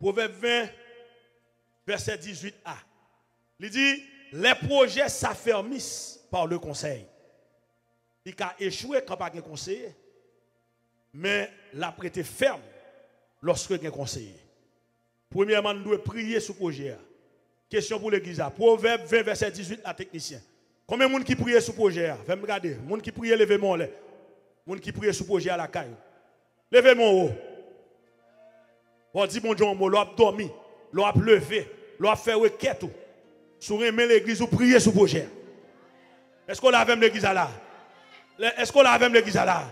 Proverbe 20, verset 18a. Il dit, les projets s'affermissent par le conseil. Il a échoué quand pas de conseiller, mais la prêté ferme lorsque il y a un conseiller. Premièrement, nous devons prier sur le projet. Question pour l'église. Proverbe 20, verset 18, à technicien. Combien de monde qui prie sur le projet? Venez me regarder. Monde qui prie, levez-moi là. Monde qui prie sur le projet à la caille. Levez-moi haut. On dit, bon Dieu, l'on a dormi, l'on a levé, l'on a fait requête. Sur l'église, ou prier sur le projet. Est-ce qu'on a même l'église là? Est-ce qu'on a même l'église là?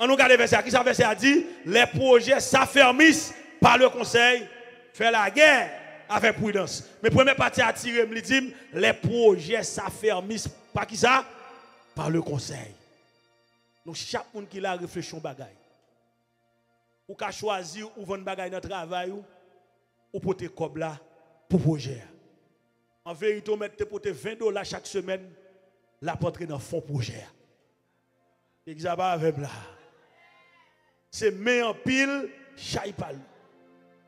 On nous regarde le verset. Qui ça verset a dit? Les projets s'affermissent par le conseil. Faire la guerre avec prudence. Mais première partie à tirer, me dit, les projets s'affermissent par qui ça? Par le conseil. Donc chaque monde qui a réfléchi au bagage. Ou qu'a choisi ou vendre bagage dans le travail ou porter comme là pour projet. En vérité, on met porter $20 chaque semaine la porter dans fond projet. Examen avec là. C'est met en pile, chaille pas.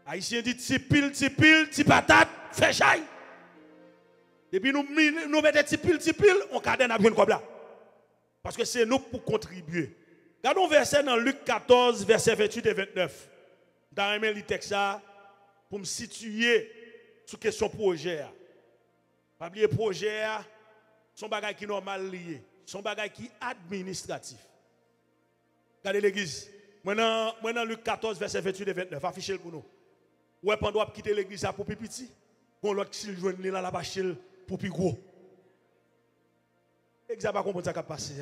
Haïtien dit ti pile, ti patate, fait chaille. Depuis nous mettons ti pile, on cadre à comme là. Parce que c'est nous pour contribuer. Regardons verset dans Luc 14, verset 28 et 29. Dans le texte pour me situer sur question projet. Pas oublier projet, son bagage qui est normal lié, son bagage qui est administratif. Regardez l'église. Maintenant Luc 14, verset 28 et 29. Affichez-le pour nous. Ouais, pendant qu'on quitter l'église pour plus petit, on l'autre qui joue là la bachelle pour plus gros. Exactement comment ça va passer.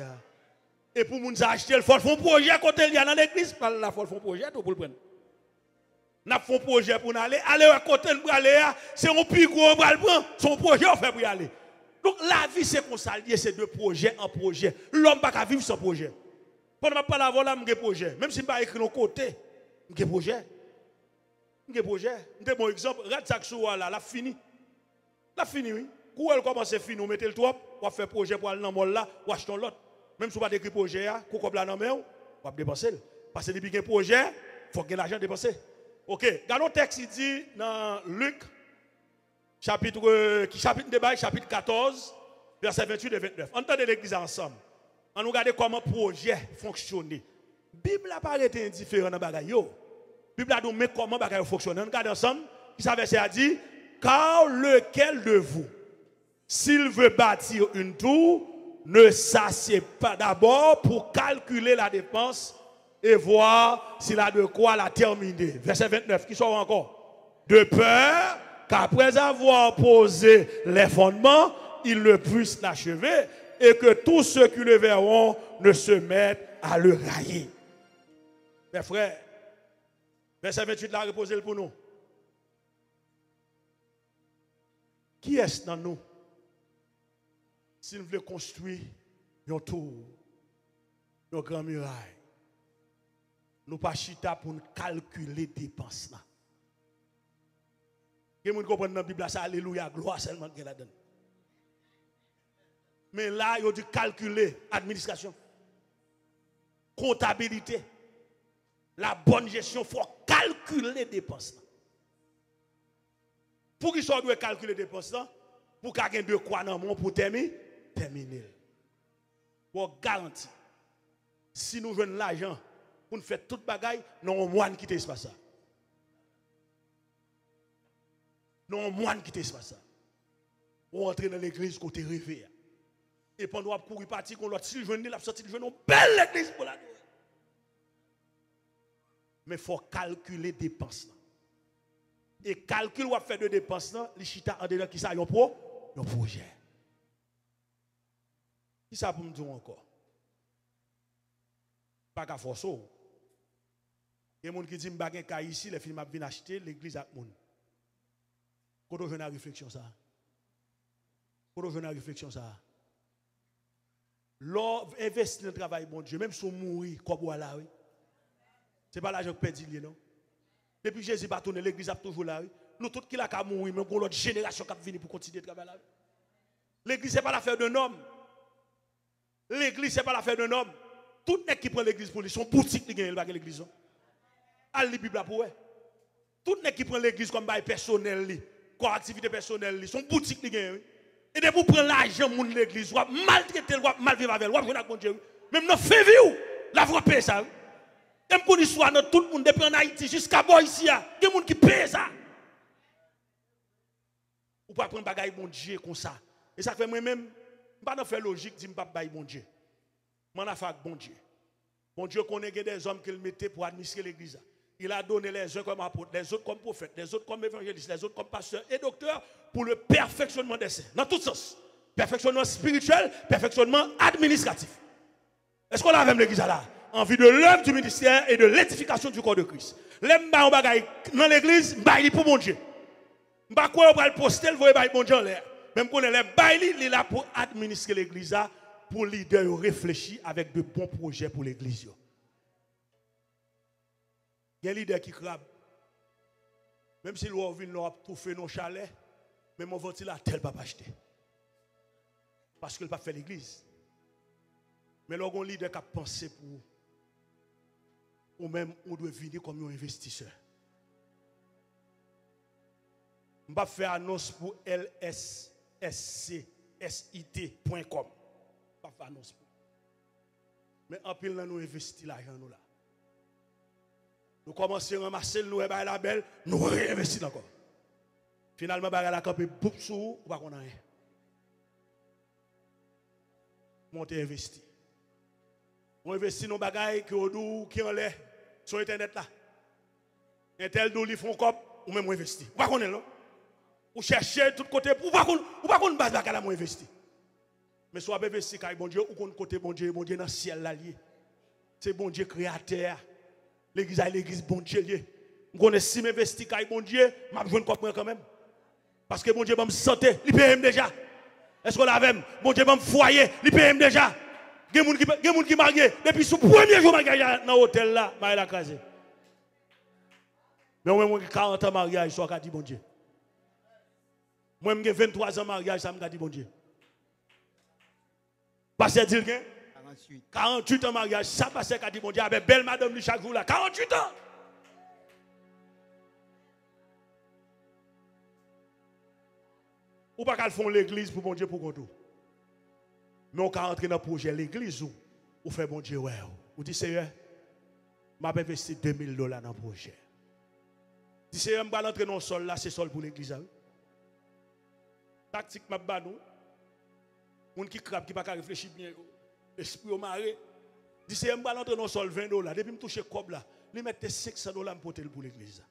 Et pour nous acheter, il faut faire un projet à côté il y a dans l'église, il faut faire un projet pour le prendre. N'a fait un projet pour aller à côté pour aller, c'est un plus gros pour le prendre, son projet on fait pour y aller. Donc la vie c'est qu'on s'allie ces deux projets en projet. L'homme pas qu'à vivre sans projet. Pendant pas la voilà, j'ai projet. Même si je pas écrit de côté, j'ai projet. J'ai projet. Un bon exemple, Red Saxo là, la fini. La fini oui. Quand elle commence à finir, on met le top, on fait projet pour aller dans le mall là, on achète l'autre. Même si on pas écrit projet là, qu'on comme là dans main, on va dépenser. Parce que depuis un projet, il faut que l'argent dépenser. OK, regardons le texte il dit dans Luc chapitre chapitre 14 verset 28 et 29. Entendez l'église ensemble. On regarde comment le projet fonctionne. La Bible n'a pas été indifférente dans le bagage. La Bible a dit comment le bagage fonctionne. On regarde ensemble. Qui ça verset a dit, car lequel de vous, s'il veut bâtir une tour, ne s'assied pas d'abord pour calculer la dépense et voir s'il a de quoi la terminer. Verset 29, qui sort encore? De peur qu'après avoir posé les fondements, il ne puisse l'achever et que tous ceux qui le verront ne se mettent à le railler. Mes frères, verset 28 là, reposez le pour nous. Qui est-ce dans nous? Si nous voulons construire une tour, une grande muraille, nous pas chita pour nous calculer les dépenses. Vous comprenez dans la Bible, ça, alléluia, gloire seulement que la donne. Mais là, il y a dû calculer administration, comptabilité, la bonne gestion, il faut calculer les dépenses. Pour qu'ils soient calculer les dépenses, pour qu'il y ait de quoi dans le monde pour terminer. Pour garantir, si nous jouons l'argent, pour nous faire tout le bagaille, nous avons moins qui t'espace ça. Nous avons moins qui t'espace ça. On entre dans l'église côté rêvé. Et pendant qu'on courir partir, qu'on l'autre, si le jeune, il a sorti le jeune, on belle l'église pour la nuit. Mais il faut calculer les dépenses. Et calcul ou faire de dépenses, les chita en dedans qui ça, yon projet. Qui ça pour me dire encore? Pas qu'à forcer. Il y a des gens qui disent que je ici, les films viennent acheter, l'église a moun. Quand on vient à réflexion ça. Quand on vient à réflexion ça. L'or investir dans le travail, bon Dieu, même si on mourit, comme voilà, oui. Ce n'est pas l'argent que perdit, non? Depuis Jésus va tourner, l'église a toujours là, oui. Nous, tous qui l'ont mourir, même l'autre génération qui vient pour continuer de travailler là. L'église, ce n'est pas l'affaire d'un homme. L'église, ce n'est pas l'affaire d'un homme. Tout le monde qui prend l'église pour lui, son boutique qui gagne l'église. Allez, la Bible pour eux. Tout le monde qui prend l'église comme bail personnel, comme activité personnelle, son boutique, et de vous prendre l'argent de l'église, ou maltraiter, ou mal vivre avec, ou prendre bon Dieu. Même dans fait vie, la vous paye ça. Et pour l'histoire, tout le monde, depuis en Haïti jusqu'à ici, il y a des gens qui payent ça. Ou pas prendre bagaille bon Dieu comme ça. Et ça fait moi-même, je ne pas faire logique, je ne pas bailler bon Dieu. Je n'ai pas bon Dieu. Bon Dieu connaît des hommes qu'il mettait pour administrer l'église. Il a donné les uns comme apôtres, les autres comme prophètes, les autres comme évangélistes, les autres comme pasteurs et docteurs pour le perfectionnement des saints. Dans tous sens. Perfectionnement spirituel, perfectionnement administratif. Est-ce qu'on a même l'église là? En vue de l'œuvre du ministère et de l'édification du corps de Christ. L'aime ba on bagaille dans l'église, bail pour mon Dieu. M'pa quoi on va le poster, le voyer bail mon Dieu en l'air. Même qu'on les bail il est là pour administrer l'église là, pour leader réfléchir avec de bons projets pour l'église. Il y a un leader qui crabe. Même si l'on vient tout fait nos chalets, mais mon ventilateur pas acheter. Parce qu'il n'a pas fait l'église. Mais l'on leader qui a pensé pour vous. Ou même on doit venir comme un investisseur. Je ne vais pas faire annonce pour lsscsit.com. Je ne vais pas faire annonce pour. Mais en pile, nous investissons l'argent nous là. Nous commençons à ramasser, nous avons la belle, nous réinvestissons encore. Finalement, nous avons la campé boup sous, ou pas qu'on a rien. Monter investi. On investit dans des bagailles qui en l'air sur Internet là. Un tel d'où ils font cop, ou même investi. Ou pas qu'on est là. Ou chercher tout côté, ou pas qu'on base bagaille là, investi. Mais soit investi car bon Dieu, ou qu'on côté bon Dieu dans le ciel là lié. C'est bon Dieu créateur. L'église bon Dieu lié. On connaît si m'investi car bon Dieu, m'a besoin de comprendre quand même. Parce que bon Dieu m'a santé, il paye déjà. Est-ce qu'on l'a même? Bon Dieu m'a foyer, il paye déjà. Il y a des gens qui sont mariés. Depuis ce premier jour, je suis dans l'hôtel là, je suis casé. Mais moi, j'ai 40 ans de mariage, je suis dit bon Dieu. Moi, j'ai 23 ans de mariage, ça me dit bon Dieu. Pasteur Dilgen? 48 ans de mariage, ça passe qu'à dire bon Dieu, avec belle madame chaque jour là. 48 ans! Ou pas qu'elle font l'église pour bon Dieu pour qu'on. Mais on peut rentrer dans le projet l'église ou fait bon Dieu, ouais. Ou dit Seigneur, je vais investir $2000 dans le projet. Dit Seigneur, je vais rentrer dans le sol là, c'est sol pour l'église. Tactique, je vais nous. Les gens qui crabe, qui ne peuvent pas réfléchir bien, l'esprit au maré. Dit Seigneur, je vais rentrer dans le sol $20. Depuis que je touche le cob là, je vais mettre $500 pour l'église.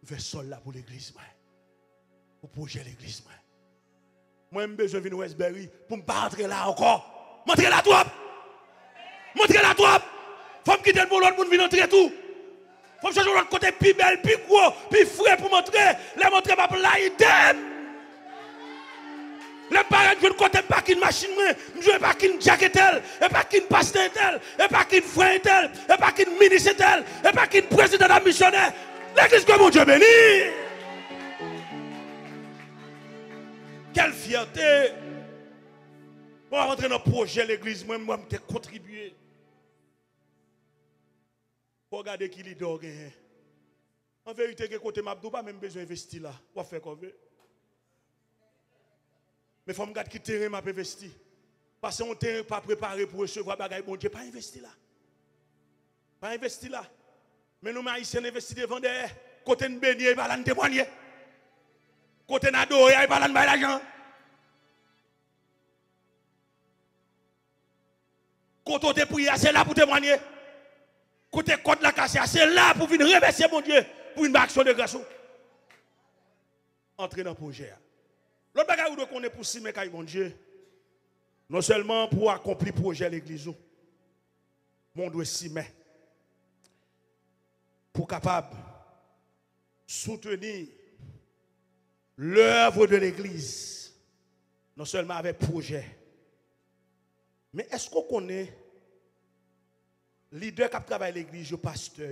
Je vais sol là pour l'église. Pour le projet l'église. Moi, j'ai besoin de venir à Westbury pour ne pas rentrer là encore. Montrer la troupe. Montrer la troupe. Il faut me quitter le boulot pour venir entrer tout. Il faut me changer l'autre côté plus belle, plus gros, plus frais pour montrer. Les montrer pas pour là, idem. Les parents jouent de côté, pas qu'une machine, je ne pas qu'une jacket, et pas qu'une pasteur, et pas qu'une frère, et pas qu'une ministre, et pas qu'une président de missionnaire. L'église que mon Dieu bénit. Quelle fierté! Pour rentrer dans le projet de l'église, moi, je contribué. Pour regarder qui leader gagne. En vérité, que côté Mabdou, pas même besoin d'investir là. Pour faire comme ça. Mais il faut me garder qui terrain m'a investi. Parce qu'on terrain pas préparé pour recevoir bagaille bon Dieu, pas investi là. Pas investi là. Mais nous, haïtiens, investi devant des côté de béni, il va témoigner. Côté Nado, il va l'argent. Côté de prière, c'est là pour témoigner. Côté côté la casse, c'est là pour venir remercier mon Dieu pour une action de grâce. Entrer dans le projet. L'autre bagage où on est pour s'y mettre mon Dieu, non seulement pour accomplir le projet de l'église, mais on doit s'y mettre pour capable soutenir l'œuvre de l'église, non seulement avec projet, mais est-ce qu'on connaît leader qui travaille à l'église, pasteur,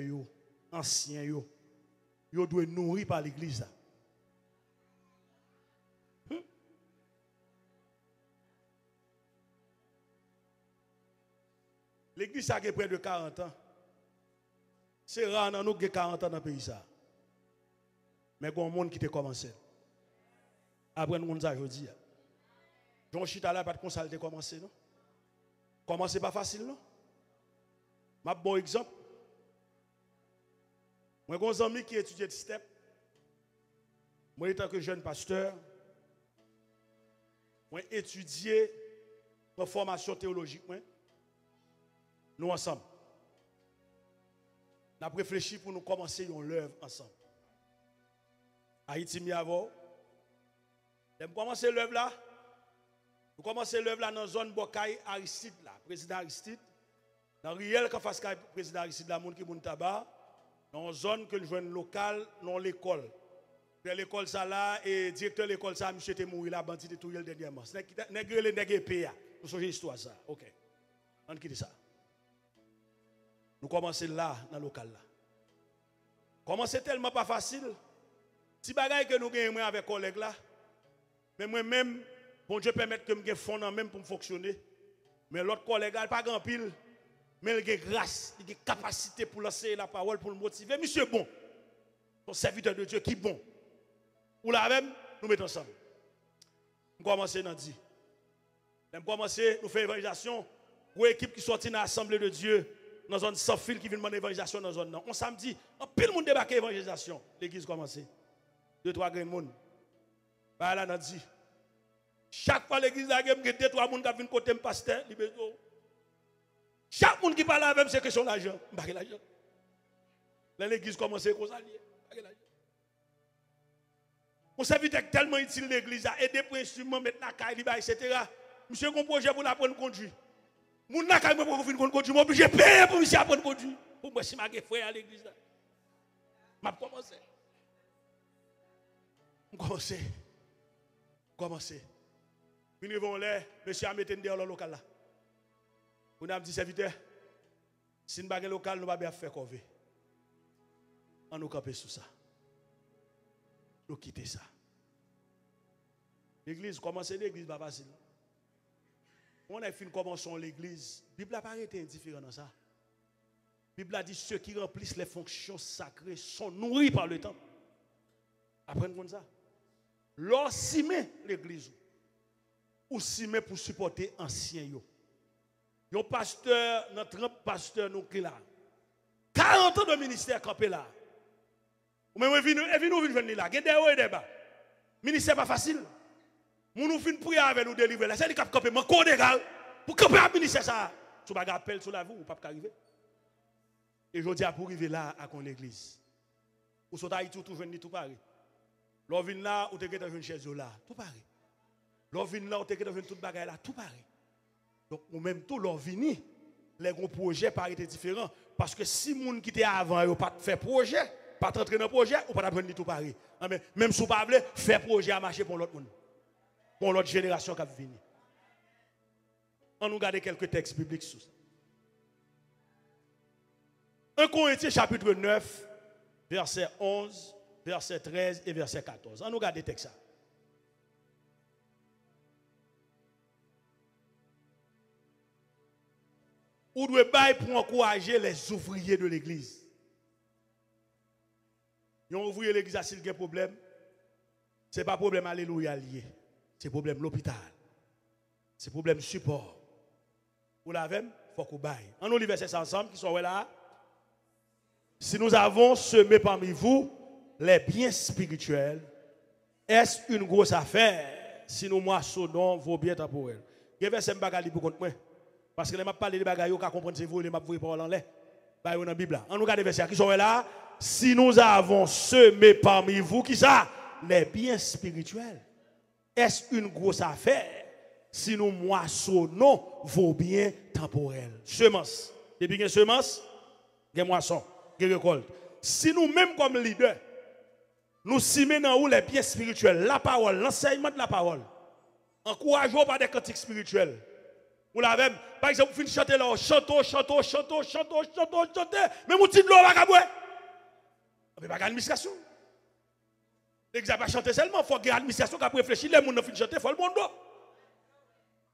ancien, ils doivent nourrir par l'église. L'église a près de 40 ans. C'est rare dans nous qui 40 ans dans le pays. Mais il y a un monde qui a commencé. Après, nous avons dit. Jean Chita là, pas de conseil de commencer, non? Commencer pas facile, non? Je bon exemple. Moi, j'ai un ami qui étudie le step. Moi, étant que jeune pasteur, moi, étudié ma formation théologique. Nous ensemble. Nous avons réfléchi pour nous commencer une œuvre ensemble. Haïti Miavo. Nous commencer l'œuvre là. Nous commencer l'œuvre là dans la zone Bokaï Aristide là, président Aristide. Dans Riel Kafaska président Aristide là, moun ki moun tabac. Dans une zone que nous jouons locale, dans l'école. Puis l'école ça là et directeur de l'école ça monsieur était mort là bandit de tout le dernièrement. Nègre le nègre PA. Nous songez histoire ça. OK. On quitte ça. Nous commençons là dans le local là. Commencer tellement pas facile. Si bagaille que nous gagnons avec collègues là. Mais moi-même, bon Dieu permet que je fonds même pour fonctionner. Mais l'autre collègue n'a pas grand pile. Mais il a grâce, il a capacité pour lancer la parole, pour le motiver. Monsieur bon, ton serviteur de Dieu qui est bon. Ou la même, nous mettons ensemble. Nous commençons dans 10. Nous commençons, nous faisons évangélisation pour l'équipe qui sortit dans l'Assemblée de Dieu, dans une zone sans fil qui vient demander évangélisation dans la zone. On samedi, un pile monde débarque évangélisation. L'église commence. 2-3 grains de monde. Bah là, nous dit. Chaque fois l'église a 2-3 personnes qui viennent côté pasteur, chaque monde qui parle avec c'est question d'argent. L'argent. L'église commence à s'allier. On serviteur tellement utile l'église a aidé pour instrument mettre la caille etc. Monsieur un projet pour apprendre à conduire. Mon na caille pour finir conduire, moi obligé payer pour monsieur apprendre à conduire. Pour moi si m'a frère à l'église là. M'a commencé. Commencer. Nous vont là, monsieur a mis dans le local là. On a dit serviteur, si nous avons un local, nous ne pouvons pas faire corvée. On nous camper sur ça. Nous quitter ça. L'église, commencer l'église, pas facile. On a fini commençons l'église. La Bible n'a pas été indifférent dans ça. La Bible a dit ceux qui remplissent les fonctions sacrées sont nourris par le temps. Apprenez comme ça. Lorsqu'on s'y met l'église, ou s'y met pour supporter anciens. Yon pasteur, notre pasteur nous qui là. 40 ans de ministère campé là. Mais nous venons là. Il y a des débats. Le ministère n'est pas facile. Nous nous finissons prier avec nous délivrer là. C'est lui qui a campé. Mais quoi d'égal pour camper à ministère ça. Tu vas appel sur la vie ou pas arriver. Et je dis pour arriver là à l'église. Ou soit Haïti tout venir tout pareil. L'on vient là ou te get dans une chaise là, tout pareil. L'on vient là ou te get dans une toute bagaille là, tout pareil. Donc, ou même tout, leur vini, les gros projets paraissent différents. Parce que si les gens qui étaient avant, ils n'ont pas fait projet, pas rentrer dans le projet, ou pas apprendre tout pareil. Même si vous ne voulez pas faire projet à marcher pour l'autre monde. Pour l'autre génération qui va venir. On nous garde quelques textes bibliques sur ça. 1 Corinthiens chapitre 9, verset 11, verset 13 et verset 14. On nous garde des textes. Ou doit bailler pour encourager les ouvriers de l'église. Un ouvrier de l'église, s'il y a un problème, ce n'est pas un problème alléluia lié. C'est un problème l'hôpital. C'est un problème support. Vous l'avez, il faut qu'on baille. On nous lit verset ensemble, qui sont là. Si nous avons semé parmi vous les biens spirituels, est-ce une grosse affaire si nous moissonnons vos biens temporels? Il y a verset qui pour contre moi. Parce que les m'a parlé de bagaille qui comprendre c'est vous les m'a vous parole en l'air. Bah dans la Bible. On nous regarde les versets qui sont là. Si nous avons semé parmi vous qui ça les biens spirituels. Est-ce une grosse affaire si nous moissonnons vos biens temporels? Semence. Depuis qu'il y a semence, il y a moisson, il y a récolte. Si nous même comme leaders nous semons dans les biens spirituels, la parole, l'enseignement de la parole, encourageons par des cantiques spirituels. Vous l'avez, par exemple, vous finissez de chanter là, chantez, mais vous dites l'eau, vous n'avez pas d'administration. L'examen pas chanter seulement, il faut qu'il y ait l'administration qui a réfléchi, les gens qui finissent de chanter, il faut le monde.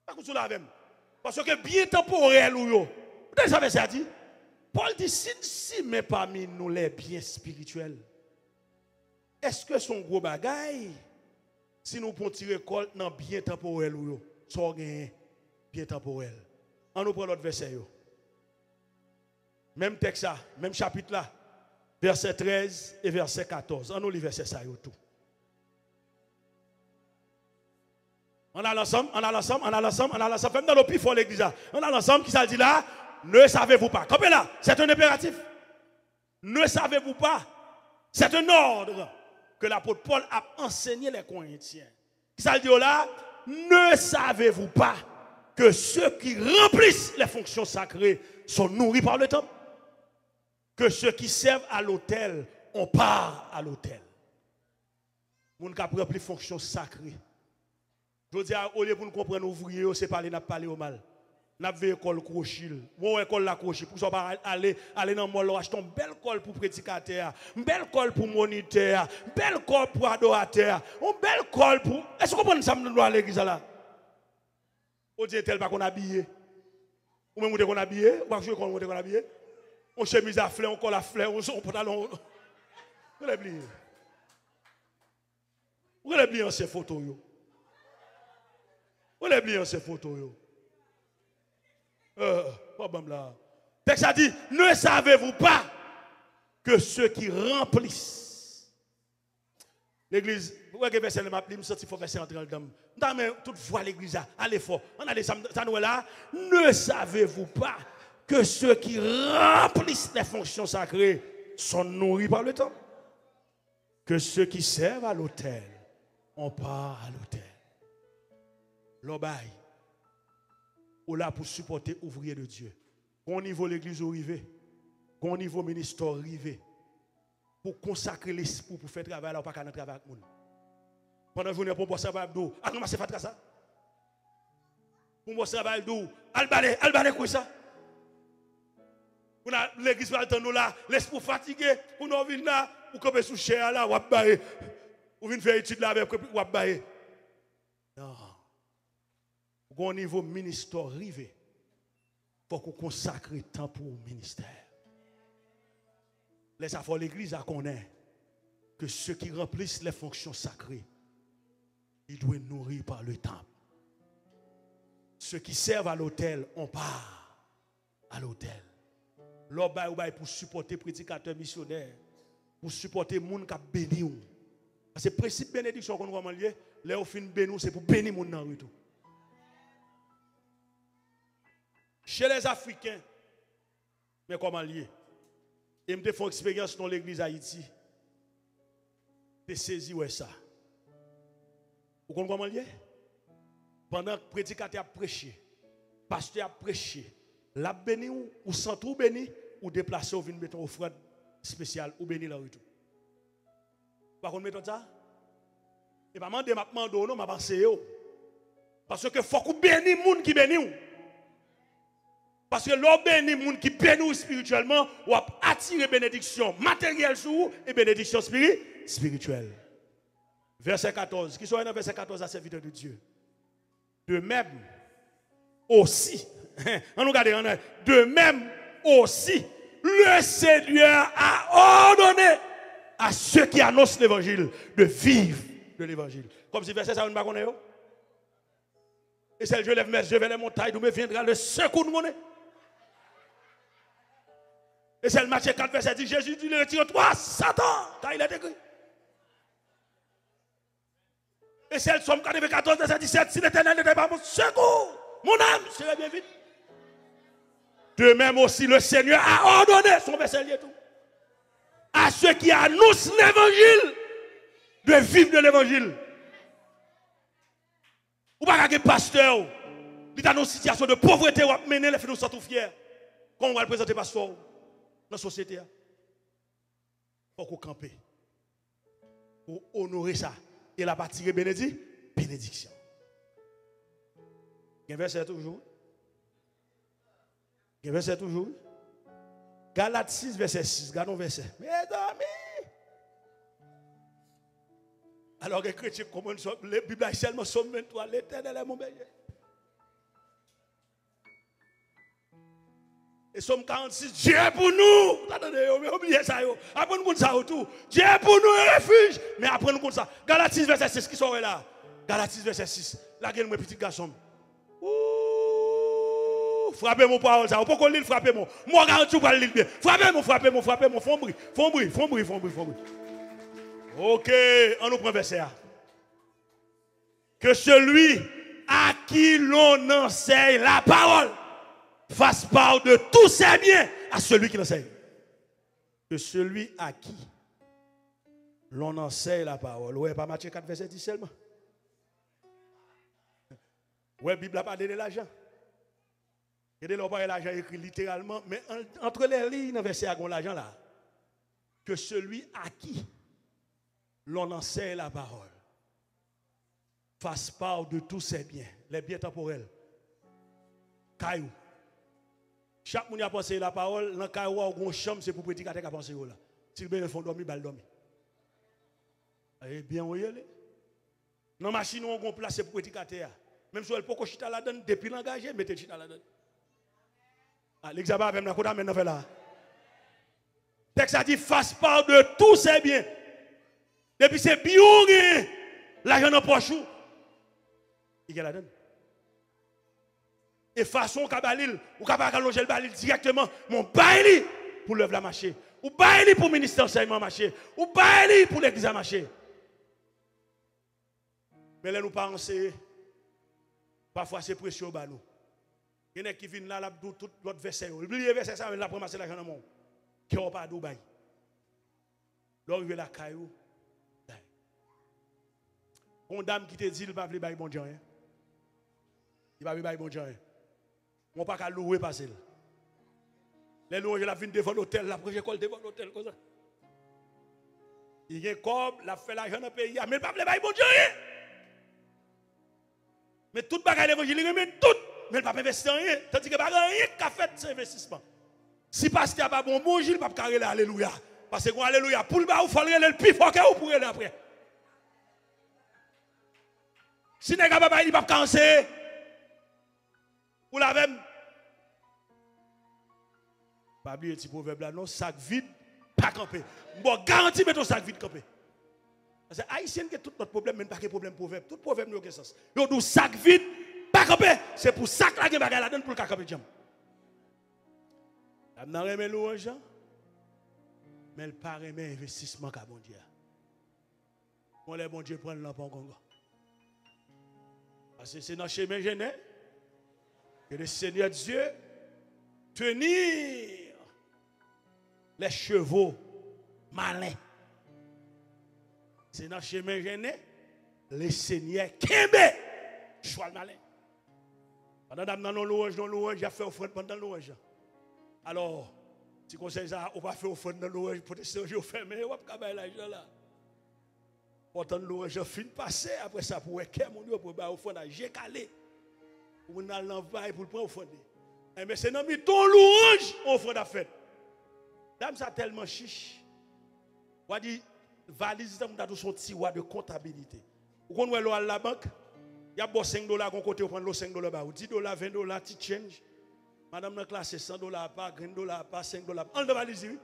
Pas que vous l'avez. Parce que bien temporel, vous savez ça dit. Paul dit, si mais parmi nous les biens spirituels, est-ce que son gros bagaille, si nous pouvons tirer récolte dans bien temporel ou ça gagne bien temporel. On nous prend l'autre verset yo. Même texte ça, même chapitre là, verset 13 et verset 14. On nous lit verset ça yo tout. On a l'ensemble, même dans le plus fort l'église. On a l'ensemble qui ça dit là, ne savez-vous pas. Comprenez là, c'est un impératif. Ne savez-vous pas. C'est un ordre que l'apôtre Paul a enseigné les Corinthiens. Qui ça dit là, ne savez-vous pas que ceux qui remplissent les fonctions sacrées sont nourris par le temple? Que ceux qui servent à l'autel, on part à l'autel. Moun qui remplit les fonctions sacrées. Je veux dire, au lieu pour nous comprendre ouvrier, c'est parler, n'a parlé au mal. N'a vu école crochet. Bon école la crochet pour ça aller dans mol acheter une belle colle pour prédicateur, une belle colle pour moniteur, une belle colle pour adorateur, une belle colle pour est-ce que vous comprenez ça dans l'église là? On dit tel pas qu'on habillé. Ou même qu'on habillé, ou pas jouer qu'on habillé. On chemise à fleurs, on colle à fleurs, on pantalon. Vous l'avez oublié. Vous l'avez oublié ces photos yo. Vous l'avez oublié ces photos yo. Problème là. Texte a dit, ne savez-vous pas que ceux qui remplissent l'église, vous voyez que verset le map, il me sorti, il faut verset entrer dedans. Dans mais toute voix l'église, allez fort. On a des ça nous là, ne savez-vous pas que ceux qui remplissent les fonctions sacrées sont nourris par le temps? Que ceux qui servent à l'autel, on part à l'autel. L'obaye. Ou là pour supporter ouvrier de Dieu. Au niveau l'église arrivé, au niveau ministère arrivé, pour consacrer l'esprit pour faire travail là, pas qu'à travail avec nous. Pendant que vous pour boire travail d'eau, à comment c'est fait ça? Pour boire travail d'eau, albane quoi ça? Pour l'église va attendre là, l'esprit fatigué, pour nous venir là, pour camper sous chair là, ou bailler, ou venir faire étude là avec ou bailler. Non. Au niveau ministère arrivé, il faut qu'on consacre le temps pour le ministère. Les affaires de l'église connaissent que ceux qui remplissent les fonctions sacrées, ils doivent nourrir par le temple. Ceux qui servent à l'autel, on part à l'autel. L'autre pour supporter les prédicateurs missionnaires, pour supporter les gens qui bénissent. C'est le principe de bénédiction qu'on va lier. Là, au fin de bénir, c'est pour bénir les gens dans le retour. Chez les Africains, mais comment lier? Et me font expérience dans l'église Haïti. Tu saisi ouais ça. Vous comprenez comment lier? Pendant que le prédicateur a prêché, le pasteur a prêché, la béni ou sans tout béni, ou déplacer ou venir mettre une offrande spéciale ou béni là retour. Par contre, mettons ça. Et pas demander ma demande non, ma pensée. Parce que faut qu'on bénisse les gens qui bénissent. Parce que l'on bénit les gens qui bénissent spirituellement, ou attirer bénédiction matérielle sur vous et bénédiction spirituelle. Verset 14. Qui soit dans verset 14 à serviteur de Dieu. De même aussi, on nous regarde, de même aussi, le Seigneur a ordonné à ceux qui annoncent l'évangile de vivre de l'évangile. Comme si verset ça, on ne va pas connaître. Et c'est le Dieu lève mes yeux vers les montagnes, d'où me viendra le secours de mon nez. Et c'est le Matthieu 4, verset 10, Jésus dit, retire-toi, Satan, car il est écrit. Et c'est le Somme 14, verset 17, si l'Éternel n'était pas mon secours, mon âme serait bien vite. De même aussi, le Seigneur a ordonné, son verset lié tout, à ceux qui annoncent l'évangile, de vivre de l'évangile. Ou pas qu'un pasteur, il est dans une situation de pauvreté, ou à mener les finances tout fiers. Comment on va le présenter pasteur dans la société? Il faut qu'on campe pour honorer ça. Et la partie bénédiction. Il y a un verset toujours. Il y a un verset toujours. Galates 6, verset 6. Regardons le verset. Mes amis. Alors que les chrétiens comprennent la Bible est seulement somme 23. L'Éternel est mon berger. Et Somme 46, Dieu est pour nous. Attendez, oubliez ça. Après nous ça autour. Dieu est pour nous un refuge. Mais après nous ça. Galates 6, verset 6, qui sont là? Galates 6, verset 6. La gueule, mon petit garçon. Ouh, frappez mon parole, ça. Vous pouvez lire, frappez moi. Moi, garantis, vous pas lire bien. Frappez moi. Font bruit. Ok, on nous prend verset A. Que celui à qui l'on enseigne la parole fasse part de tous ses biens à celui qui l'enseigne. Que celui à qui l'on enseigne la parole. Ouais, pas Matthieu 4, verset 10 seulement. Ouais, la Bible n'a pas donné l'argent. Il n'a pas l'argent écrit littéralement, mais entre les lignes, dans le verset à l'argent là. Que celui à qui l'on enseigne la parole fasse part de tous ses biens, les biens temporels. Caillou. Chaque monde a pensé la parole, dans le caillou, ou une chambre, c'est pour petit qui a pensé là. Si le font dormir, il dormir. Eh bien, on y est. Dans la machine, on a place pour petit qui. Même si elle peut chita là-dedans, depuis l'engagé, mettez chita là-dedans. L'examen même la côte maintenant fait là. Texte a dit fasse part de tous ses biens. Depuis c'est bien, l'argent dans poche. Il y a là-dedans. Et façon kabalil, ou capable allonger le balil directement, mon baili pour l'œuvre la marché, ou baili pour le ministère enseignement marché, ou baili pour l'église à marché. Mais là nous pas enseigner. Parfois c'est précieux au nous. Il y en a qui viennent là, tout l'autre verset. Oubliez verset ça, la promesse l'argent dans le monde. Qui n'ont pas à Dubaï. L'arrivée la caillou. Une dame qui te dit, il ne va pas bailler bon Dieu. Il va pas bailler bon Dieu. On ne peut pas louer passer. Les louanges, la viennent devant l'hôtel, la projet colle devant l'hôtel comme ça. Il y a un corps, la fait l'argent dans le pays, mais il ne va pas bailler bon Dieu. Mais tout bagaille l'évangile, il remet tout, mais il ne va pas investir en rien. Tandis que rien qu'a fait cet investissement. Si pasteur n'a pas bon bon, il ne va pas carrer alléluia. Parce que alléluia, pour le bas, il faut aller le plus fort que vous pourrez après. Si vous n'avez pas, il ne va pas cancer. Vous l'avez. Pas oublier ce proverbe là, non, sac vide, pas camper. Bon, garanti, mettez ton sac vide camper. Parce que haïtien que tout notre problème, même pas que problème proverbe. Tout proverbe n'a aucun sens. Yo nous sac vide, pas camper. C'est pour sac là que bagay la donne pour le camper jam. La n'a remet louange, mais elle pas remet investissement qu'a bon Dieu. Quand les bon Dieu prennent l'enfant Congo. Parce que c'est dans le chemin gêné que le Seigneur Dieu tenir les chevaux malins. C'est dans le chemin gêné, le Seigneur Kembe, choix malin. Pendant que nous louange, j'ai fait offrande pendant louange. Alors, si conseil ça, on va faire offrande dans louange pour te servir au fermé, on va pas faire l'argent là. Pourtant, louange fin passé, après ça, pour que mon Dieu, pour faire offrande, j'ai calé. Pour nous aller l'envoyer pour prendre offrande. Mais c'est dans ton louange, offrande à faire. Dame, ça tellement chiche. On dit, valise, on a tout son tiroir de comptabilité. Vous connaissez à la banque, il y a $5 qu'on côté, on prend $5, $10, $20, petit change. Madame la classe, $100 pas, $100 pas, $5. On va valise, oui.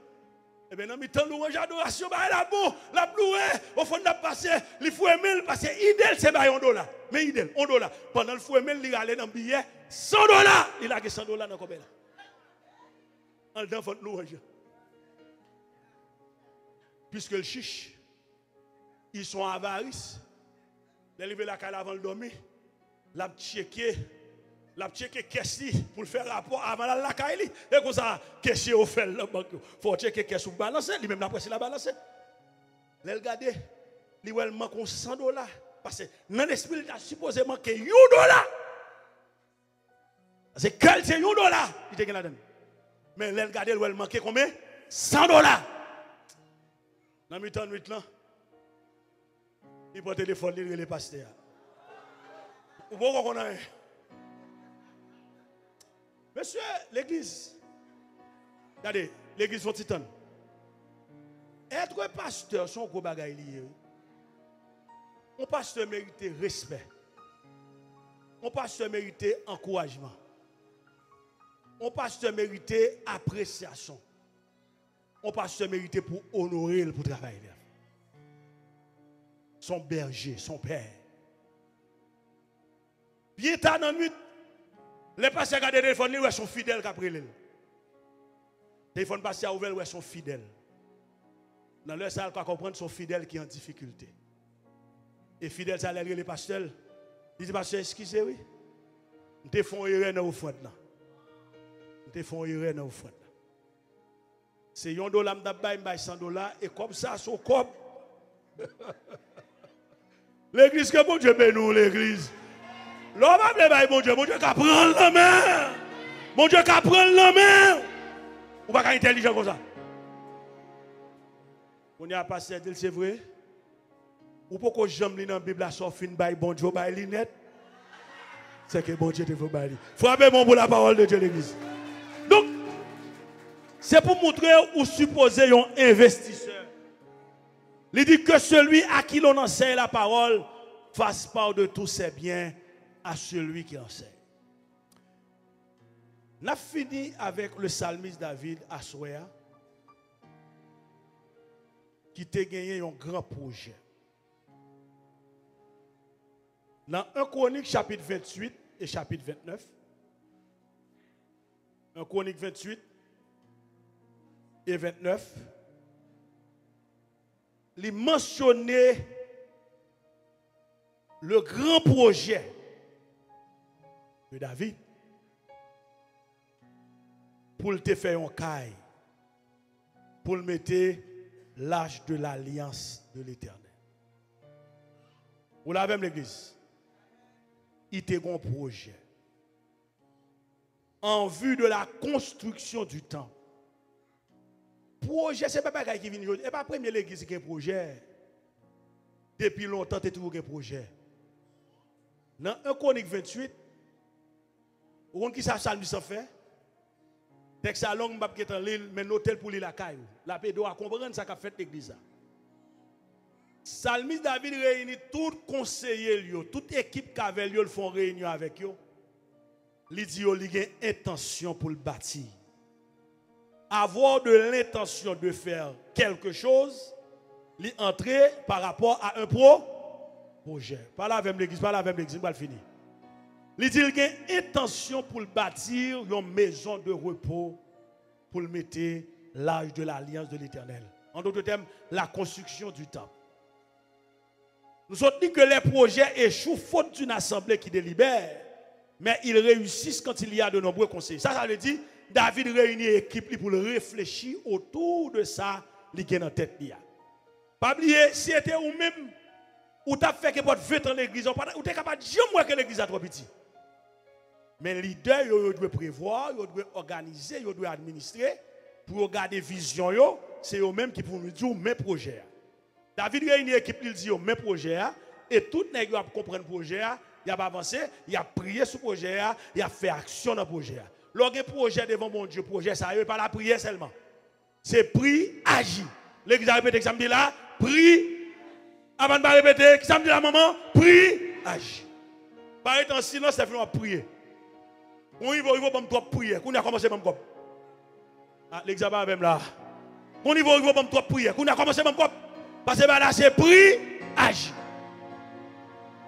Eh bien, dans le temps, louange, adoration, la bon, la loué, au fond, de passer, il faut aimer, parce que idéal, c'est $1. Mais idéal, $1. Pendant le faut aimer, il allait dans le billet, $100. Il a $100 dans le combien là. En dans votre louange. Puisque le chiche, ils sont avarices. Les lever la cale avant de dormir, la checker caisse pour faire rapport avant la caille. Et comme ça, caisse au fait la banque. Faut checker caisse ou balancer, lui même la presse la balancer. Les regarder, lui elle manque $100 parce que dans l'esprit il a supposé manquer $1. Parce que quel c'est $1, il te gagne là-dedans. Mais les regarder elle manque combien? $100. Dans mi-temps nuit là, il prend le téléphone, il les pasteurs. Ou bon qu'on a. Monsieur, l'église. Regardez, l'église von Titan. Être pasteur, son gros bagay lié. Un pasteur mérite respect. Un pasteur mérite encouragement. On pasteur mérité appréciation. On pasteur mérité pour honorer le pour travailler. Son berger, son père. Bien tard dans la nuit, les pasteurs regardent le téléphone, ils sont fidèles qu'après le téléphone pasteur ouvert, ils sont fidèles. Dans leur salle, quand comprendre sont fidèles qui sont en difficulté. Et fidèles, ça les pasteurs. Ils disent, pasteur, excusez-moi. Nous te font erreur dans l'offrande. Nous te font erreur dans l'offrande. C'est $1, je 100 $, et comme ça, son corps. L'église, que bon Dieu bénit l'église. L'homme va bon Dieu qui prend la main. Bon Dieu qui prend la main. Ou pas intelligent comme ça. On y a passé, c'est vrai. Ou pourquoi j'aime lire dans la Bible, ça fin by bon Dieu, by linette. C'est que bon Dieu te faut bailler. Frappez mon pour la parole de Dieu l'église. Donc, c'est pour montrer ou supposer un investisseur. Il dit que celui à qui l'on enseigne la parole fasse part de tous ses biens à celui qui enseigne. On a fini avec le psalmiste David à Soya qui a gagné un grand projet. Dans 1 Chronique chapitre 28 et chapitre 29, 1 Chronique 28 et 29, il mentionnait le grand projet de David pour te faire un caille, pour le mettre l'âge de l'alliance de l'Éternel. Vous l'avez même l'église. Il était un projet en vue de la construction du temple. Projet, ce n'est pas quelqu'un qui vient aujourd'hui. Ce n'est pas la première église qui a un projet. Depuis longtemps, tu as toujours un projet. Dans 1 Chronique 28, vous voyez qui ça psalmiste fait? Texte à long, je vais lire, mais l'hôtel pour lire la caille. La paix doit comprendre ce qu'a fait l'église. Psalmiste David réunit tout conseiller, toute équipe qui avait lieu, le font réunion avec eux. Il dit qu'il a une intention pour le bâtir. Avoir de l'intention de faire quelque chose, il entrer par rapport à un projet. Pas là avec l'église, pas là avec l'église, on va le finir. Il dit qu'il a une intention pour le bâtir une maison de repos pour le mettre l'âge de l'alliance de l'Éternel. En d'autres termes, la construction du temple. Nous avons dit que les projets échouent faute d'une assemblée qui délibère, mais ils réussissent quand il y a de nombreux conseils. Ça veut dire David réunit une équipe pour réfléchir autour de ça, qui est dans la tête. Pas oublier, si c'était ou même, ou tu as fait que votre fête dans l'église, ou tu es capable de dire que l'église a trop petit. Mais les leaders, ils doivent prévoir, ils doivent organiser, ils doivent administrer, pour regarder vision, c'est eux-mêmes qui peuvent nous dire mes projets. David réunit une équipe, il dit mes projets, et tout le monde comprendre le projet, il a avancé, il a prié sur le projet, il a fait action dans le projet. Lorsqu'un projet devant mon Dieu, projet, ça n'est pas la prière seulement. C'est prier, agir. L'église a répété que ça me dit là, prie. Avant de répéter, que ça me dit là, maman, prie, agir. Par être en silence, c'est vraiment prier. On y va, il va prier. On a commencé même comme. L'examen avec même là. On y va, il va prier. On a commencé même comme. Parce que là, c'est prie, agir.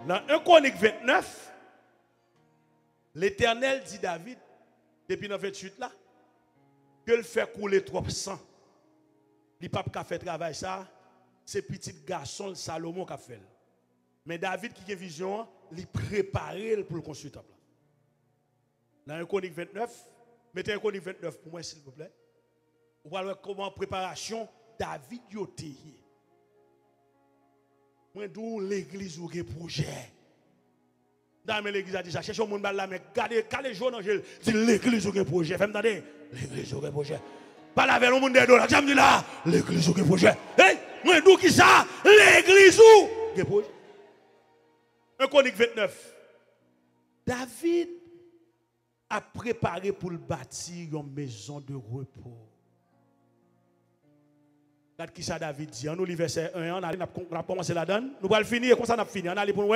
Dans 1 Chronique 29, l'Éternel dit David, depuis dans 28 là, que le fait couler trop sang. Le pape qui a fait travail ça, c'est petit garçon Salomon qui a fait. Mais David qui a vision, il préparait pour le construire le temple. Dans 1 Chronique 29, mettez 1 Chronique 29 pour moi s'il vous plaît. On va voir comment préparation David yoté. Moi d'où l'église ou un projet. Dans l'église a dit ça, cherche au monde là mais regardez quand les jours angèle dit l'église ou un projet. Faites m'entendez l'église ou un projet. Pas la veille au monde des dollars, j'aime dire là l'église ou un projet. Hey, moi d'où qui ça l'église ou un projet. 1 Chronique 29. David a préparé pour le bâtir une maison de repos. Regarde qui ça David dit. On nous verset 1, on a commencé la donne. Nous allons finir, comme ça on a fini. On allait pour nous,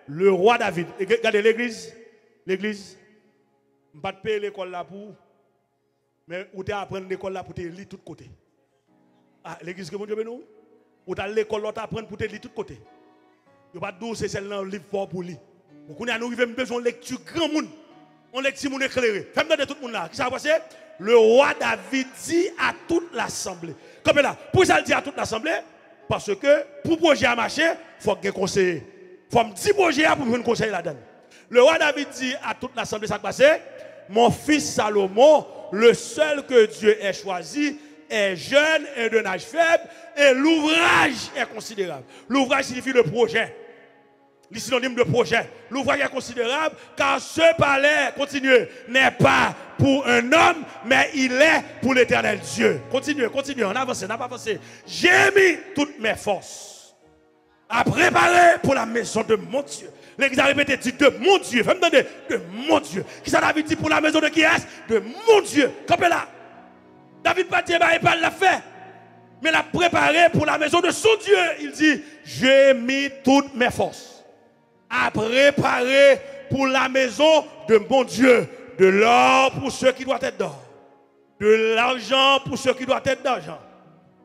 le roi David. Regardez l'église. L'église. Je ne vais pas payer l'école là pour Mais où tu apprendre l'école là pour te lire tout côté. Ah, l'église que mon Dieu nous. Ou tu l'école là apprendre pour te lire tout côté. Il pas douce c'est celle-là livre fort pour lire. Beaucoup nous avons besoin de lecture grand monde. On lecture monde éclairé. Fais-moi de tout le monde là. Qui ça va passer? Le roi David dit à toute l'assemblée. Comme là, pour ça le dit à toute l'assemblée parce que pour projet à marcher, il faut que conseiller. Il faut me dire projet pour me conseiller là-dedans. Le roi David dit à toute l'assemblée ça passe. Mon fils Salomon, le seul que Dieu ait choisi, est jeune et d'un âge faible, et l'ouvrage est considérable. L'ouvrage signifie le projet. Le synonyme de projet. L'ouvrage est considérable car ce palais, continuez, n'est pas pour un homme, mais il est pour l'éternel Dieu. Continuez, on avance, on n'a pas avancé. J'ai mis toutes mes forces à préparer pour la maison de mon Dieu. L'église a répété, dit de mon Dieu. Faites-moi demander, de mon Dieu. Qui ça David dit pour la maison de qui est-ce? De mon Dieu. Campez là. David pas dit, bah, il pas l'a fait. Mais l'a préparé pour la maison de son Dieu. Il dit, j'ai mis toutes mes forces à préparer pour la maison de mon Dieu. De l'or pour ceux qui doivent être d'or. De l'argent pour ceux qui doivent être d'argent.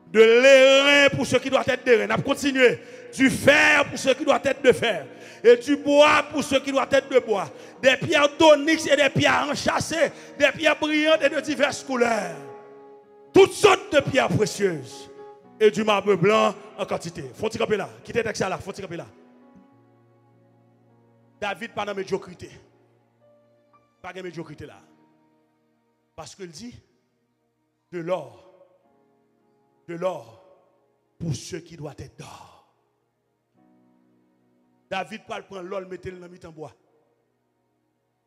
De l'airain pour ceux qui doivent être d'airain. On a continué. Du fer pour ceux qui doivent être de fer. Et du bois pour ceux qui doivent être de bois. Des pierres d'onyx et des pierres enchâssées. Des pierres brillantes et de diverses couleurs. Toutes sortes de pierres précieuses. Et du marbre blanc en quantité. Faut-il camper là? Quittez le texte là. Faut-il camper là? David pas dans la médiocrité. Pas de médiocrité là. Parce qu'il dit de l'or. De l'or pour ceux qui doivent être d'or. David pas prendre l'or, mettre le dans en bois.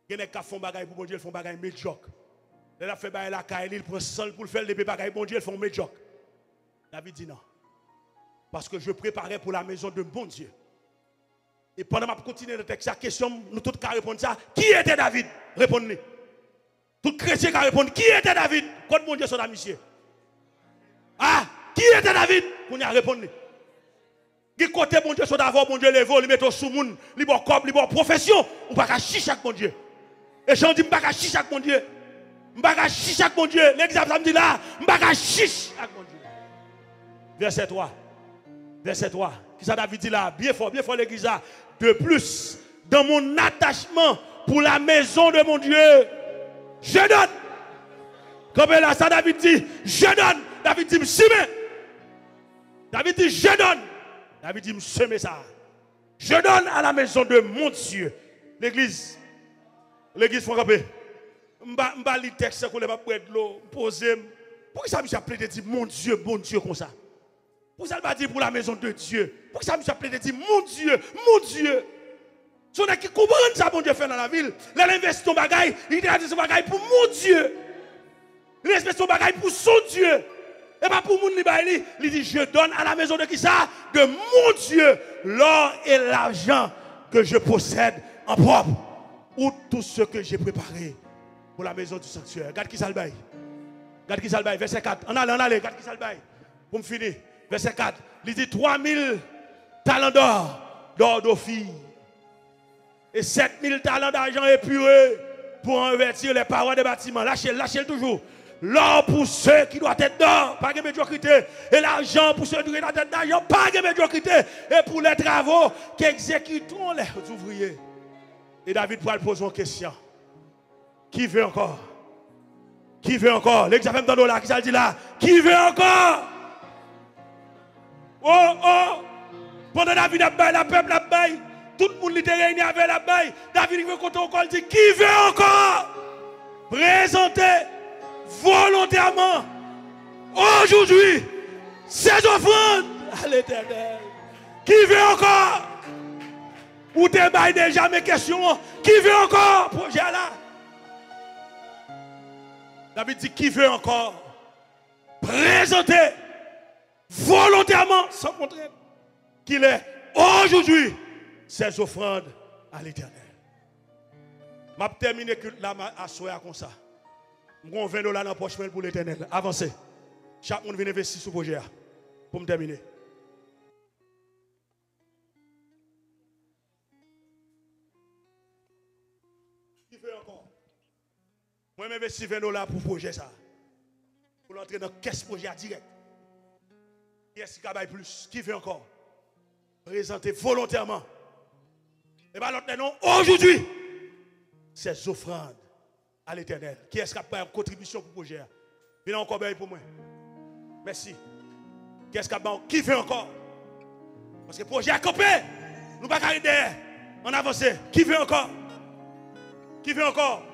Il y a des gens qui font bagaille pour bon Dieu, ils font bagaille médiocre. Il a fait bagaille la caille, il prend sol pour faire des bagaille bon Dieu, ils font médiocre. David dit non. Parce que je préparais pour la maison de bon Dieu. Et pendant que je continue le texte, la question, nous tous qui répondre ça, qui était David? Répondez. Tout chrétien qui répond, qui était David? Quand bon Dieu son monsieur. Ah, qui était David? Qu'on y a répondu. Qui côté bon Dieu sont d'abord bon Dieu les veut, il met au sous-monde, il bon corps, il bon profession, ou pas chier chaque bon Dieu. Et j'en dis pas chier chaque bon Dieu. Pas chier chaque bon Dieu. L'exemple ça me dit là, pas chier chaque bon Dieu. Verset 3. Verset 3. Qui ça David dit là, bien fort l'église là. De plus, dans mon attachement pour la maison de mon Dieu, je donne. Comme là, ça David dit, je donne. David dit, me David dit, je donne. David dit, me ça. Je donne à la maison de mon Dieu. L'église faut rappeler. M'ba li texte qu'on va prendre de l'eau, poser. Pourquoi ça me appelé de dire mon Dieu comme ça? Pourquoi ça va dire pour la maison de Dieu? Pourquoi ça me appelé de dire mon Dieu, mon Dieu? Si on a qui comprend ça, bon Dieu fait dans la ville, là, il investit son bagaille, il a dit son bagaille pour mon Dieu. Il investit son bagaille pour son Dieu. Et pas pour mon libali. Il dit, je donne à la maison de qui ça? De mon Dieu, l'or et l'argent que je possède en propre. Ou tout ce que j'ai préparé pour la maison du sanctuaire. Regarde qui ça le bail. Regarde qui ça le bail. Verset 4. On allait. Regarde qui ça le bail. Pour me finir. Verset 4. Il dit 3000 talents d'or d'Ophir. Et 7000 talents d'argent épuré pour revêtir les parois des bâtiments. Lâchez-le toujours. L'or pour ceux qui doivent être d'or, pas de médiocrité. Et l'argent pour ceux qui doivent être d'argent, pas de médiocrité. Et pour les travaux qu'exécuteront les ouvriers. Et David pourra poser une question. Qui veut encore? Qui veut encore? L'examen de là, qui ça dit là? Qui veut encore? Oh! Pendant David a baillé, la peuple a baillé. Tout le monde était réuni avec la baille. David veut compter encore, il dit, qui veut encore? Présenter volontairement aujourd'hui ses offrandes à l'Éternel. Qui veut encore? Ou te baille déjà mes questions. Qui veut encore? Projet là. David dit, qui veut encore? Présenter volontairement, sans contrainte, qu'il est aujourd'hui ses offrandes à l'Éternel. Je vais terminer là à soir comme ça. Je vais 20 $ dans la poche pour l'Éternel. Avancez. Chaque monde vient investir sur le projet pour me terminer. Qui fait encore? Moi, j'investis 20 $ pour le projet ça. pour entrer dans caisse projet direct. Qui est-ce qui a plus? Qui veut encore? Présenter volontairement. Et bien l'autre non, aujourd'hui, ces offrandes à l'Éternel. Qui est-ce qui a pris une contribution pour le projet? Il a encore bien pour moi. Merci. Qui est-ce qui veut encore? Parce que le projet a campé. Nous ne pouvons pas arrêter derrière. On avance. Qui veut encore? Qui veut encore?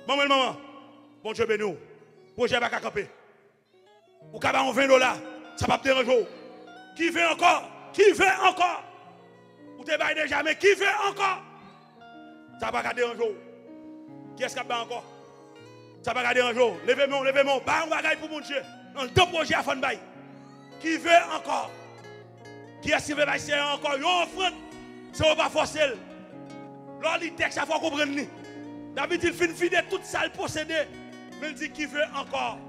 Maman. Bon Dieu béni. Le projet va camper. Ou quand on 20 $, ça va pas déranger. Qui veut encore? Qui veut encore? Ou te baille déjà, mais qui veut encore? Ça va pas déranger. Qui est-ce qui va encore? Ça va pas déranger. Levez-moi. Bah, on va gagner pour mon Dieu. Dans deux projets à Fonbaï. Qui veut encore? Qui est-ce qui veut bailler encore? Yon offrande. C'est on va forcer. Lors du texte, il faut comprendre. David, il finit de toute ça, le posséder. Mais il dit qui veut encore?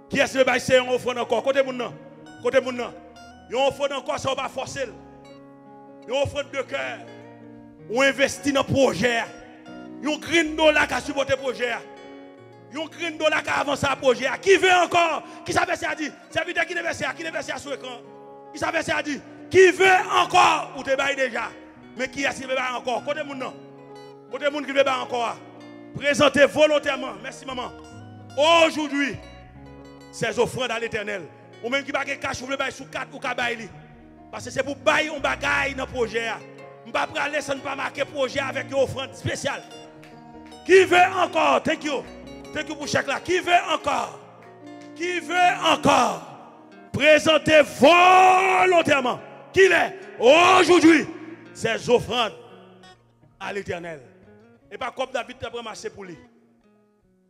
Qui est-ce qui veut bailler en offrande encore? Côté mon nom. Yon offrande encore, ça on va forcer. Yon offrande de cœur. On investit dans le projet. Yon green dollar qui a supporté le projet. Yon green dollar qui a avancé le projet. Qui veut encore? Qui savait ça dit? C'est vidéo qui devait faire sur l'écran. Qui savait ça dit? Qui veut encore? Ou te baille déjà. Mais qui est-ce qui veut encore? Côté moun non. Côté moun qui veut encore. Présentez volontairement. Merci maman. Aujourd'hui, ces offrandes à l'Éternel. Ou même qui va gagner cash, vous voulez bailler sous 4 ou 4 bailler. Parce que c'est pour bailler un bagaille dans le projet. Je ne vais pas laisser pas marquer le projet avec une offrande spéciale. Qui veut encore? Thank you. Thank you pour chaque là. Qui veut encore? Qui veut encore? Présentez volontairement. Qui est aujourd'hui ces offrandes à l'Éternel. Et pas comme David t'a ramassé pour lui.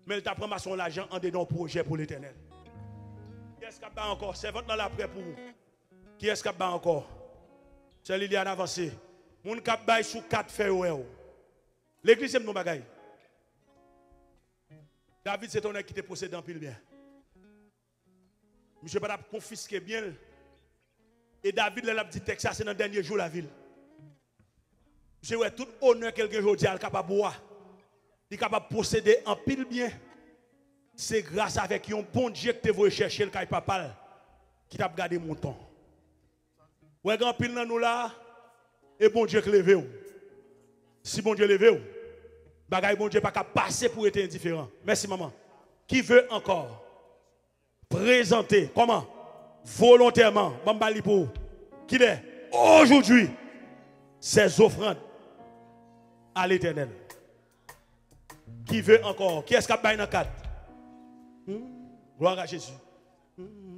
Mais il t'a ramassé son argent en dedans projet pour l'Éternel. Qui est-ce qui a encore? C'est votre dans la près pour vous. Qui est-ce qui a encore? C'est Liliane avancé. Moun kap bay sous 4 feuilles. L'église c'est mon bagaille. David c'est ton qui te possède en pile bien. Monsieur pas confisquer bien. Et David l'a dit texte c'est dans le dernier jour la ville. Monsieur ouais tout honneur quelque jour dit capable boire. Il est capable de posséder en pile bien. C'est grâce avec un bon Dieu que tu veux chercher le caille papal qui t'a gardé mon temps. Ouais grand pile dans nous là et bon Dieu que levé. Si bon Dieu levé, bagaille bon Dieu pas capable passer pour être indifférent. Merci maman. Qui veut encore présenter comment volontairement bambali pour qui est aujourd'hui ces offrandes à l'Éternel. Qui veut encore? Qui est-ce qui a baillé dans le cadre? Gloire à Jésus.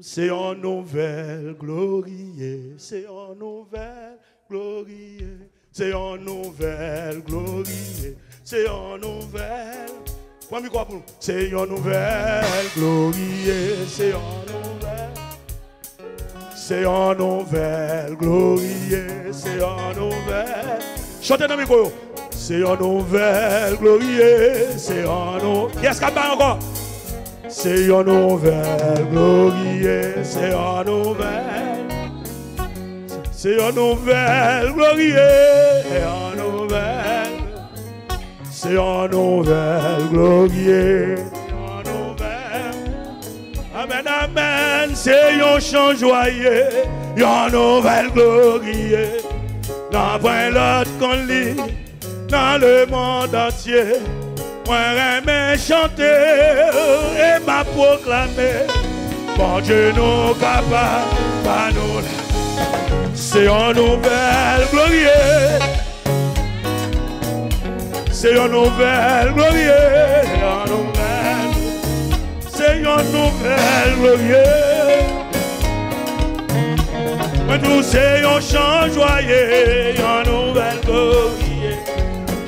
C'est en nouvelle glorieux, c'est en nouvelle glorieux, c'est en nouvelle glorieux, c'est en nouvelle. Prends micro pour nous. C'est en nouvelle glorieux, c'est en nouvelle. C'est en nouvelle glorieux, c'est en nouvelle. Chantez dans le micro. C'est en nouvelle glorieux, c'est en nouvelle. Qu'est-ce qu'il y a encore? C'est en nouvelle glorieux, c'est en nouvelle. C'est en nouvelle glorieux, c'est en nouvelle. C'est en nouvelle glorieux, c'est en nouvelle. Amen, amen, c'est un chant joyeux, en nouvelle glorieux. N'a pas l'autre qu'on lit dans le monde entier. Moi j'aime chanter et m'a proclamé. Bon Dieu nous capable, pas nous. C'est en nouvelle glorieux. C'est en nouvelle glorieux. C'est en nouvelle. C'est en nouvelle glorieux. Moi nous c'est un chant joyeux, en nouvelle glorieux.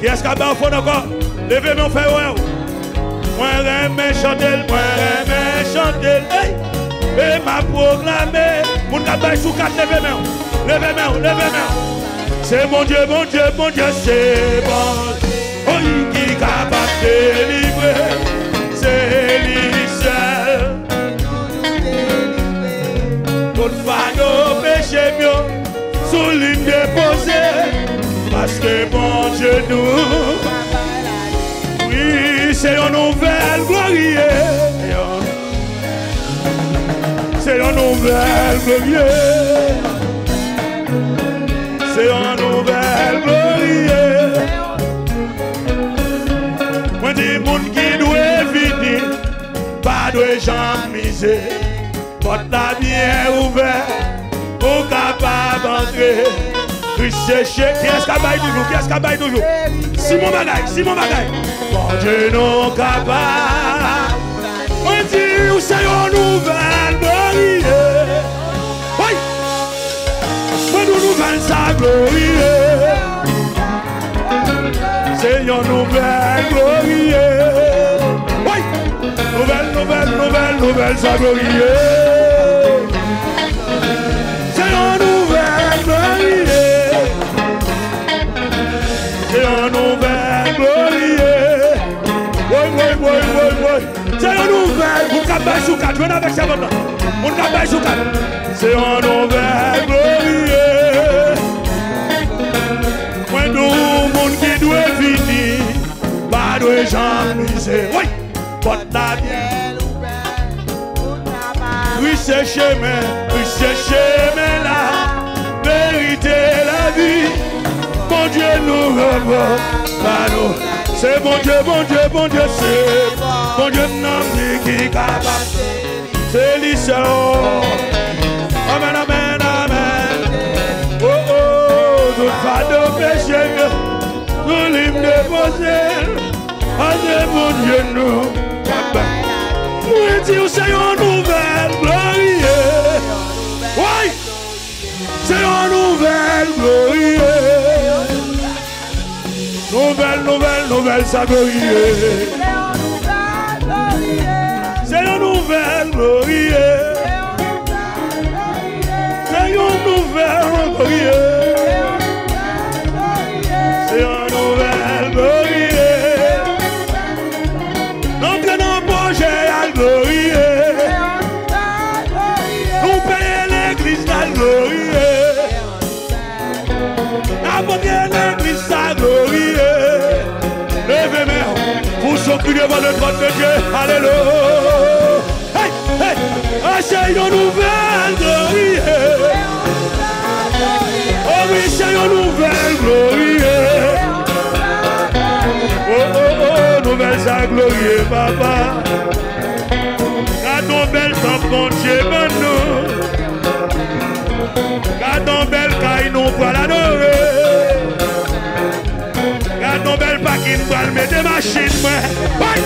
Qui est-ce qu'il y a encore? Levez mon frère. Moi j'aime chanter, hey. Et m'a proclamé. Mon cabane sous 4, levez main. C'est mon Dieu, c'est bon. Oh, qui est capable de délivrer. C'est lui seul. Pour faire nos péchés mieux. Sous l'île déposée. Parce que bon Dieu nous. Oui, c'est une nouvelle glorieux. c'est un nouvel glorieux. C'est un nouvel glorieux. Moi dis moun qui doit venir, pas de gens misés. Porte la bien ouverte, pour capable d'entrer. Christ cherche, qui est-ce qui baille toujours? Qui est-ce qui baille toujours? Simon Bagaille, Simon Bagaille. Bon Dieu non capable. On dit, où c'est une nouvelle gloire. Oui. Pour nous nouvelle sa gloire. C'est une nouvelle gloire. Oui. Nouvelle, nouvelle, nouvelle, nouvelle sa gloire. C'est une nouvelle gloire. C'est un nouvel glorieux. Oui, oui, oui, oui, oui. C'est un nouvel. Mon cabane sous quatre. Venez avec ça maintenant. Mon cabane sous quatre. C'est un nouvel glorieux. Moi, nous, mon qui doit finir. Pas de gens misés. Oui. Porte la bien. Oui, c'est chemin. Oui, c'est chemin là. Vérité la vie. Bon Dieu nous revoit, c'est bon Dieu, bon Dieu, bon Dieu, c'est bon Dieu qui est capable, c'est l'issue. Amen, amen, amen. Oh, oh, nous pas de péché, nous l'hymne déposé, allez, bon Dieu nous capable. Oui, Dieu, c'est une nouvelle gloire. Oui, c'est une nouvelle gloire. Nouvelle, nouvelle, nouvelle, sa glorie. C'est une nouvelle glorie. C'est une nouvelle glorie. C'est une nouvelle glorie. Nous prenons projet à glorie. Nous payons l'église à glorie. Apportez l'église à glorie. Levez-moi pour s'occuper devant le trône de Dieu. Alléluia. Hey, hey. C'est une nouvelle glorie. Oh oui, c'est une nouvelle glorie. Oh, oh, oh, nouvelle sa glorie, papa. Gardons belle temps, bon Dieu, bon nous. Gardons belle caille, nous pour l'adorer. Gardons belle paquine pour le mettre des machines. Oui.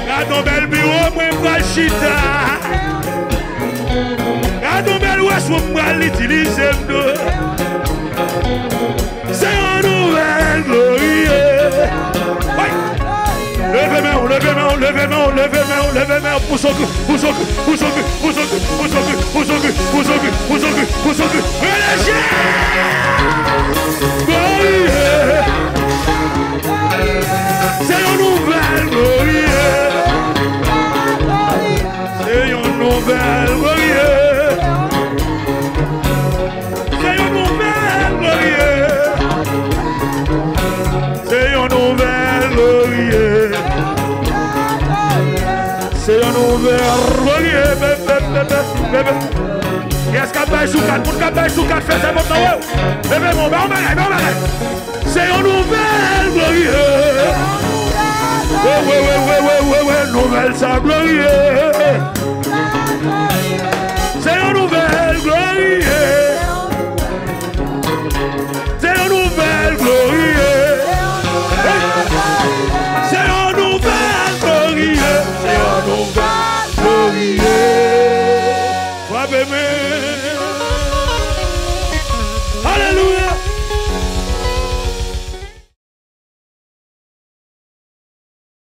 Gardons belle bureau pour le chita. Gardons belle ouest pour l'utiliser. C'est une nouvelle glorie. Oui. Levez-moi, levez-moi, levez-moi, levez-moi, levez-moi, pour s'occuper, pour s'occuper, pour s'occuper, pour s'occuper, pour s'occuper, pour s'occuper, pour s'occuper, pour s'occuper, pour s'occuper. Relâchez! C'est une nouvelle glorie. C'est une nouvelle glorie. C'est une nouvelle glorie. C'est une nouvelle glorie. C'est une nouvelle glorie. Qu'est-ce qu'on fait sous quatre? Pour qu'on sous quatre, faites ça maintenant. Bébé, mon bain, c'est une nouvelle glorie. Ouais, nouvelle sa glorie. C'est une nouvelle glorie. C'est une nouvelle glorie. C'est une nouvelle glorie. C'est une nouvelle glorie. Frappez-moi.